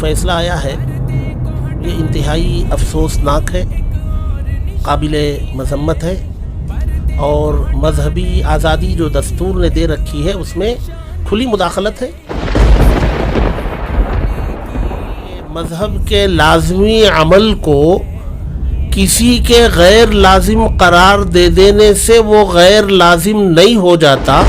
فیصلہ آیا ہے یہ انتہائی افسوسناک ہے، قابل مذمت ہے، اور مذہبی آزادی جو دستور نے دے رکھی ہے اس میں کھلی مداخلت ہے۔ مذہب کے لازمی عمل کو کسی کے غیر لازم قرار دے دینے سے وہ غیر لازم نہیں ہو جاتا۔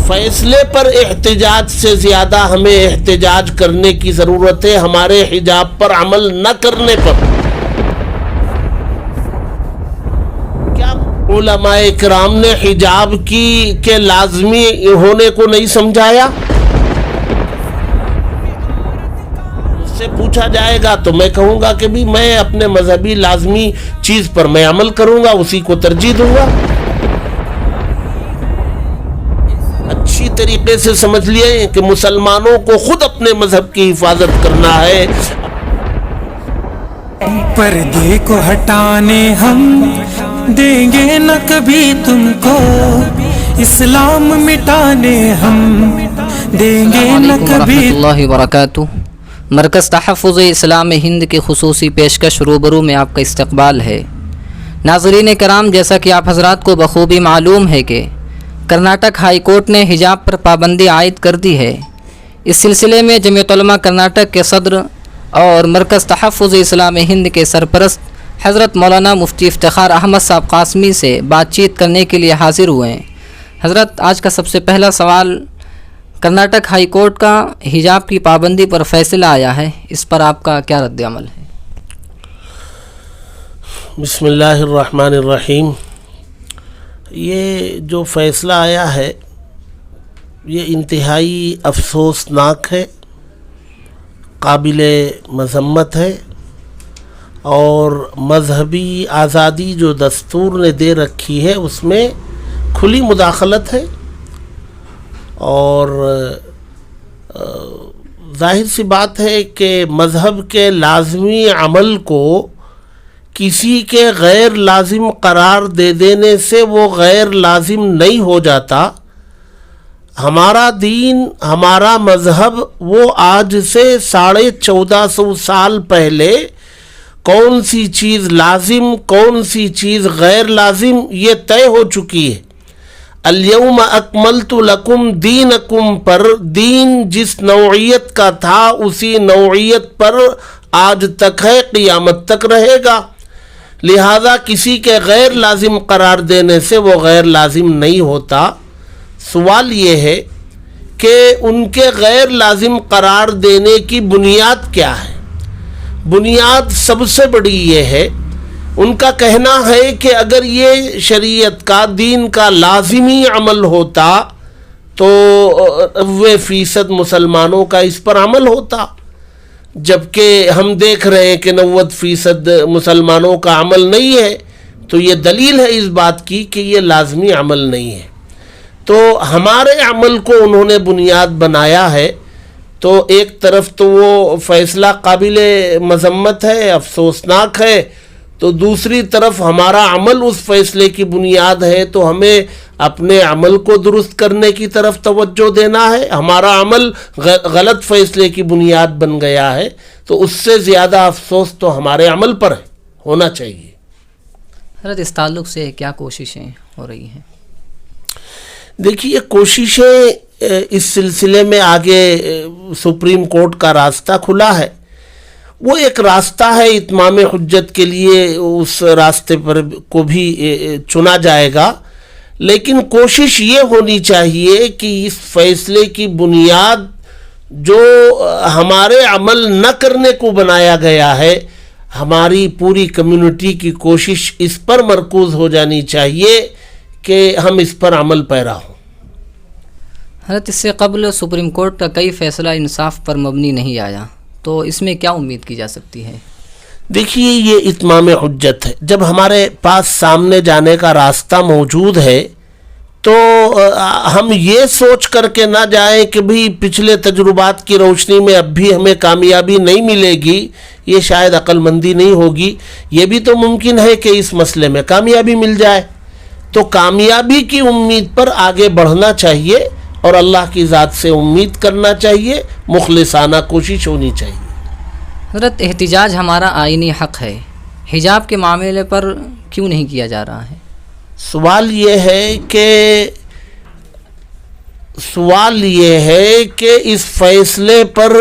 فیصلے پر احتجاج سے زیادہ ہمیں احتجاج کرنے کی ضرورت ہے ہمارے حجاب پر عمل نہ کرنے پر۔ کیا علماء کرام نے حجاب کے لازمی ہونے کو نہیں سمجھایا؟ مجھ سے پوچھا جائے گا تو میں کہوں گا کہ بھی میں اپنے مذہبی لازمی چیز پر میں عمل کروں گا، اسی کو ترجیح دوں گا۔ اچھی طریقے سے سمجھ لیے کہ مسلمانوں کو خود اپنے مذہب کی حفاظت کرنا ہے۔ پردے کو ہٹانے ہم دیں گے نہ کبھی تم کو، اسلام مٹانے ہم دیں گے نہ کبھی۔ ورحمۃ اللہ وبرکاتہ۔ مرکز تحفظ اسلام ہند کی خصوصی پیشکش روبرو میں آپ کا استقبال ہے۔ ناظرین کرام، جیسا کہ آپ حضرات کو بخوبی معلوم ہے کہ کرناٹک ہائی کورٹ نے حجاب پر پابندی عائد کر دی ہے۔ اس سلسلے میں جمعیت علماء کرناٹک کے صدر اور مرکز تحفظ اسلام ہند کے سرپرست حضرت مولانا مفتی افتخار احمد صاحب قاسمی سے بات چیت کرنے کے لیے حاضر ہوئے ہیں۔ حضرت، آج کا سب سے پہلا سوال، کرناٹک ہائی کورٹ کا حجاب کی پابندی پر فیصلہ آیا ہے، اس پر آپ کا کیا رد عمل ہے؟ بسم اللہ الرحمن الرحیم۔ یہ جو فیصلہ آیا ہے یہ انتہائی افسوسناک ہے، قابل مذمت ہے، اور مذہبی آزادی جو دستور نے دے رکھی ہے اس میں کھلی مداخلت ہے، اور ظاہر سی بات ہے کہ مذہب کے لازمی عمل کو کسی کے غیر لازم قرار دے دینے سے وہ غیر لازم نہیں ہو جاتا۔ ہمارا دین، ہمارا مذہب وہ آج سے 1450 سال پہلے کون سی چیز لازم کون سی چیز غیر لازم یہ طے ہو چکی ہے۔ الیوم اکملت لکم دینکم پر دین جس نوعیت کا تھا اسی نوعیت پر آج تک ہے، قیامت تک رہے گا۔ لہذا کسی کے غیر لازم قرار دینے سے وہ غیر لازم نہیں ہوتا۔ سوال یہ ہے کہ ان کے غیر لازم قرار دینے کی بنیاد کیا ہے؟ بنیاد سب سے بڑی یہ ہے، ان کا کہنا ہے کہ اگر یہ شریعت کا، دین کا لازمی عمل ہوتا تو 90% مسلمانوں کا اس پر عمل ہوتا، جبکہ ہم دیکھ رہے ہیں کہ 90% مسلمانوں کا عمل نہیں ہے، تو یہ دلیل ہے اس بات کی کہ یہ لازمی عمل نہیں ہے۔ تو ہمارے عمل کو انہوں نے بنیاد بنایا ہے، تو ایک طرف تو وہ فیصلہ قابل مذمت ہے، افسوسناک ہے، تو دوسری طرف ہمارا عمل اس فیصلے کی بنیاد ہے، تو ہمیں اپنے عمل کو درست کرنے کی طرف توجہ دینا ہے۔ ہمارا عمل غلط فیصلے کی بنیاد بن گیا ہے، تو اس سے زیادہ افسوس تو ہمارے عمل پر ہونا چاہیے۔ حضرت، اس تعلق سے کیا کوششیں ہو رہی ہیں؟ دیکھیے، کوششیں اس سلسلے میں آگے سپریم کورٹ کا راستہ کھلا ہے، وہ ایک راستہ ہے اتمام حجت کے لیے، اس راستے پر کو بھی چنا جائے گا، لیکن کوشش یہ ہونی چاہیے کہ اس فیصلے کی بنیاد جو ہمارے عمل نہ کرنے کو بنایا گیا ہے، ہماری پوری کمیونٹی کی کوشش اس پر مرکوز ہو جانی چاہیے کہ ہم اس پر عمل پیرا ہوں۔ حضرت، اس سے قبل سپریم کورٹ کا کئی فیصلہ انصاف پر مبنی نہیں آیا، تو اس میں کیا امید کی جا سکتی ہے؟ دیکھیے، یہ اتمام حجت ہے، جب ہمارے پاس سامنے جانے کا راستہ موجود ہے تو ہم یہ سوچ کر کے نہ جائیں کہ بھی پچھلے تجربات کی روشنی میں اب بھی ہمیں کامیابی نہیں ملے گی، یہ شاید عقل مندی نہیں ہوگی۔ یہ بھی تو ممکن ہے کہ اس مسئلے میں کامیابی مل جائے، تو کامیابی کی امید پر آگے بڑھنا چاہیے، اور اللہ کی ذات سے امید کرنا چاہیے، مخلصانہ کوشش ہونی چاہیے۔ حضرت احتجاج ہمارا آئینی حق ہے، حجاب کے معاملے پر کیوں نہیں کیا جا رہا ہے؟ سوال یہ ہے کہ اس فیصلے پر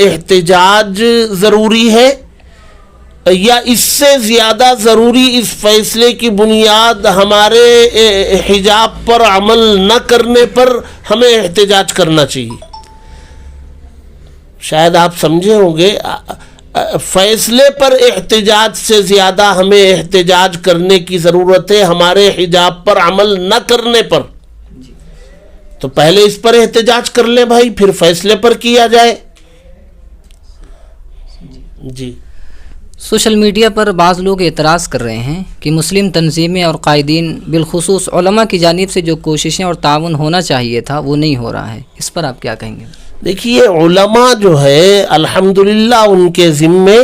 احتجاج ضروری ہے، یا اس سے زیادہ ضروری اس فیصلے کی بنیاد ہمارے حجاب پر عمل نہ کرنے پر ہمیں احتجاج کرنا چاہیے۔ شاید آپ سمجھے ہوں گے، فیصلے پر احتجاج سے زیادہ ہمیں احتجاج کرنے کی ضرورت ہے ہمارے حجاب پر عمل نہ کرنے پر۔ تو پہلے اس پر احتجاج کر لیں بھائی، پھر فیصلے پر کیا جائے۔ جی، سوشل میڈیا پر بعض لوگ اعتراض کر رہے ہیں کہ مسلم تنظیمیں اور قائدین بالخصوص علماء کی جانب سے جو کوششیں اور تعاون ہونا چاہیے تھا وہ نہیں ہو رہا ہے، اس پر آپ کیا کہیں گے؟ دیکھیے، علماء جو ہے الحمدللہ ان کے ذمے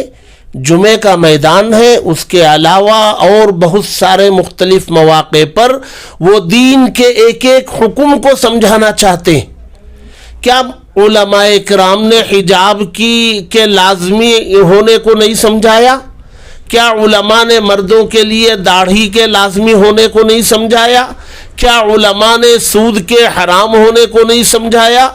جمعہ کا میدان ہے، اس کے علاوہ اور بہت سارے مختلف مواقع پر وہ دین کے ایک ایک حکم کو سمجھانا چاہتے ہیں۔ کیا علماء کرام نے حجاب کے لازمی ہونے کو نہیں سمجھایا؟ کیا علماء نے مردوں کے لیے داڑھی کے لازمی ہونے کو نہیں سمجھایا؟ کیا علماء نے سود کے حرام ہونے کو نہیں سمجھایا؟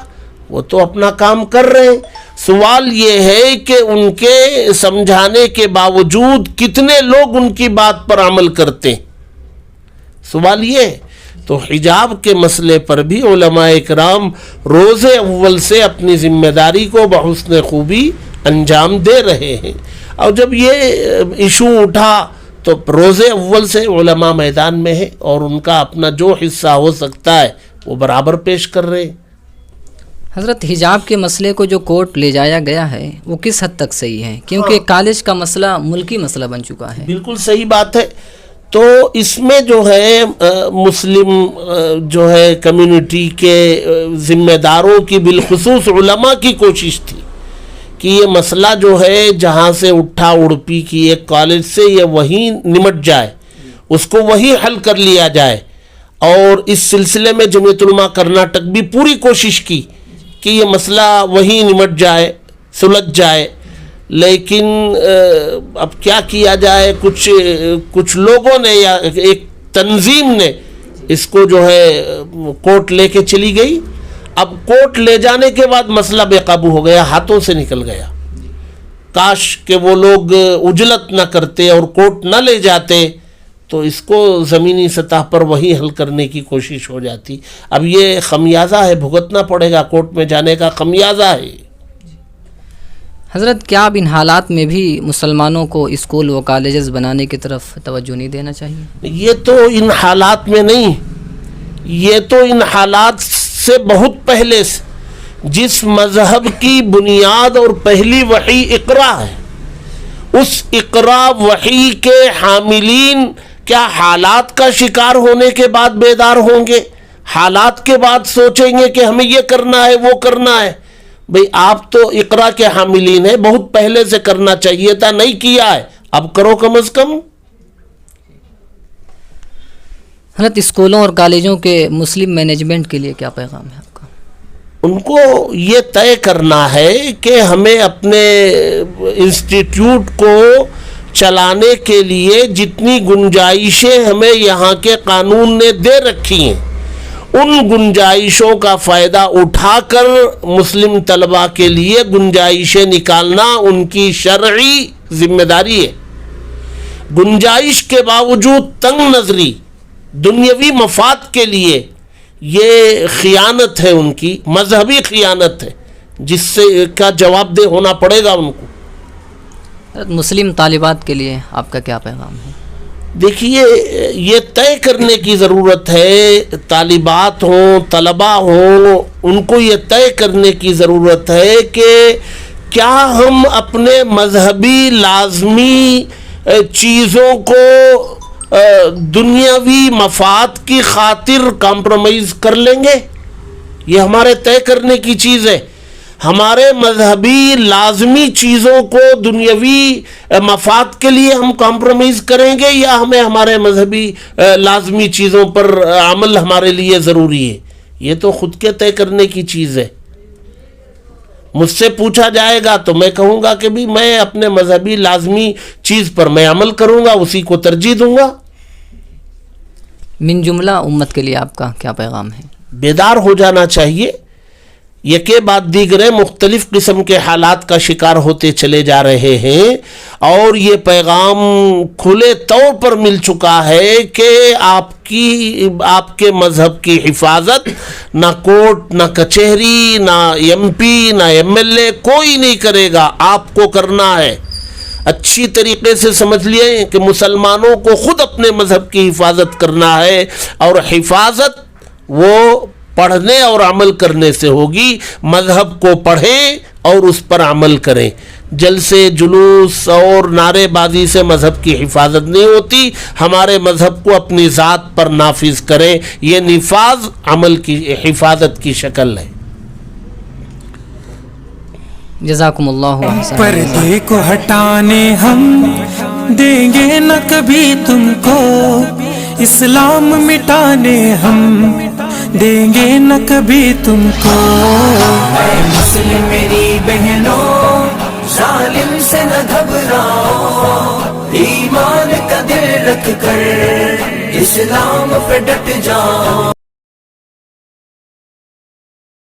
وہ تو اپنا کام کر رہے ہیں۔ سوال یہ ہے کہ ان کے سمجھانے کے باوجود کتنے لوگ ان کی بات پر عمل کرتے ہیں، سوال یہ ہے۔ تو حجاب کے مسئلے پر بھی علماء کرام روز اول سے اپنی ذمہ داری کو بحسن خوبی انجام دے رہے ہیں، اور جب یہ ایشو اٹھا تو روز اول سے علماء میدان میں ہے اور ان کا اپنا جو حصہ ہو سکتا ہے وہ برابر پیش کر رہے ہیں۔ حضرت حجاب کے مسئلے کو جو کورٹ لے جایا گیا ہے وہ کس حد تک صحیح ہے؟ کیونکہ کالج کا مسئلہ ملکی مسئلہ بن چکا ہے۔ بالکل صحیح بات ہے۔ تو اس میں جو ہے مسلم جو ہے کمیونٹی کے ذمہ داروں کی بالخصوص علماء کی کوشش تھی کہ یہ مسئلہ جو ہے جہاں سے اٹھا اڑپی کی ایک کالج سے یہ وہیں نمٹ جائے، اس کو وہیں حل کر لیا جائے، اور اس سلسلے میں جمعیت علماء کرناٹک بھی پوری کوشش کی کہ یہ مسئلہ وہیں نمٹ جائے، سلجھ جائے، لیکن اب کیا کیا جائے، کچھ لوگوں نے یا ایک تنظیم نے اس کو جو ہے کورٹ لے کے چلی گئی۔ اب کورٹ لے جانے کے بعد مسئلہ بے قابو ہو گیا، ہاتھوں سے نکل گیا۔ کاش کہ وہ لوگ عجلت نہ کرتے اور کورٹ نہ لے جاتے تو اس کو زمینی سطح پر وہی حل کرنے کی کوشش ہو جاتی۔ اب یہ خمیازہ ہے، بھگتنا پڑے گا، کورٹ میں جانے کا خمیازہ ہے۔ حضرت کیا اب ان حالات میں بھی مسلمانوں کو اسکول و کالجز بنانے کی طرف توجہ نہیں دینا چاہیے؟ یہ تو ان حالات میں نہیں، یہ تو ان حالات سے بہت پہلے سے، جس مذہب کی بنیاد اور پہلی وحی اقرا ہے، اس اقرا وحی کے حاملین کیا حالات کا شکار ہونے کے بعد بیدار ہوں گے؟ حالات کے بعد سوچیں گے کہ ہمیں یہ کرنا ہے وہ کرنا ہے؟ بھئی آپ تو اقرا کے حاملین ہیں، بہت پہلے سے کرنا چاہیے تھا، نہیں کیا ہے، اب کرو کم از کم۔ حضرت اسکولوں اور کالجوں کے مسلم مینجمنٹ کے لیے کیا پیغام ہے آپ کا؟ ان کو یہ طے کرنا ہے کہ ہمیں اپنے انسٹیٹیوٹ کو چلانے کے لیے جتنی گنجائشیں ہمیں یہاں کے قانون نے دے رکھی ہیں، ان گنجائشوں کا فائدہ اٹھا کر مسلم طلباء کے لیے گنجائشیں نکالنا ان کی شرعی ذمہ داری ہے۔ گنجائش کے باوجود تنگ نظری دنیاوی مفاد کے لیے یہ خیانت ہے، ان کی مذہبی خیانت ہے، جس سے کا جواب دہ ہونا پڑے گا ان کو۔ مسلم طالبات کے لیے آپ کا کیا پیغام ہے؟ دیکھیے، یہ طے کرنے کی ضرورت ہے، طالبات ہوں طلباء ہوں، ان کو یہ طے کرنے کی ضرورت ہے کہ کیا ہم اپنے مذہبی لازمی چیزوں کو دنیاوی مفاد کی خاطر کمپرومائز کر لیں گے؟ یہ ہمارے طے کرنے کی چیز ہے۔ ہمارے مذہبی لازمی چیزوں کو دنیاوی مفاد کے لیے ہم کمپرومائز کریں گے، یا ہمیں ہمارے مذہبی لازمی چیزوں پر عمل ہمارے لیے ضروری ہے؟ یہ تو خود کے طے کرنے کی چیز ہے۔ مجھ سے پوچھا جائے گا تو میں کہوں گا کہ بھی میں اپنے مذہبی لازمی چیز پر میں عمل کروں گا، اسی کو ترجیح دوں گا۔ من جملہ امت کے لیے آپ کا کیا پیغام ہے؟ بیدار ہو جانا چاہیے۔ یکے بعد دیگرے مختلف قسم کے حالات کا شکار ہوتے چلے جا رہے ہیں، اور یہ پیغام کھلے طور پر مل چکا ہے کہ آپ کے مذہب کی حفاظت نہ کورٹ، نہ کچہری، نہ ایم پی، نہ ایم ایل اے، کوئی نہیں کرے گا، آپ کو کرنا ہے۔ اچھی طریقے سے سمجھ لیے کہ مسلمانوں کو خود اپنے مذہب کی حفاظت کرنا ہے، اور حفاظت وہ پڑھنے اور عمل کرنے سے ہوگی۔ مذہب کو پڑھیں اور اس پر عمل کریں۔ جلسے، جلوس اور نعرے بازی سے مذہب کی حفاظت نہیں ہوتی۔ ہمارے مذہب کو اپنی ذات پر نافذ کریں، یہ نفاذ عمل کی حفاظت کی شکل ہے۔ جزاکم اللہ احسن۔ پردے کو ہٹانے ہم دیں گے نہ کبھی تم کو، اسلام مٹانے ہم دیں گے نہ کبھی تم کو۔ اے مسلم میری بہنوں، ظالم سے نہ گھبراؤ، ایمان کا دل رکھ کر اسلام پہ ڈٹ جاؤ۔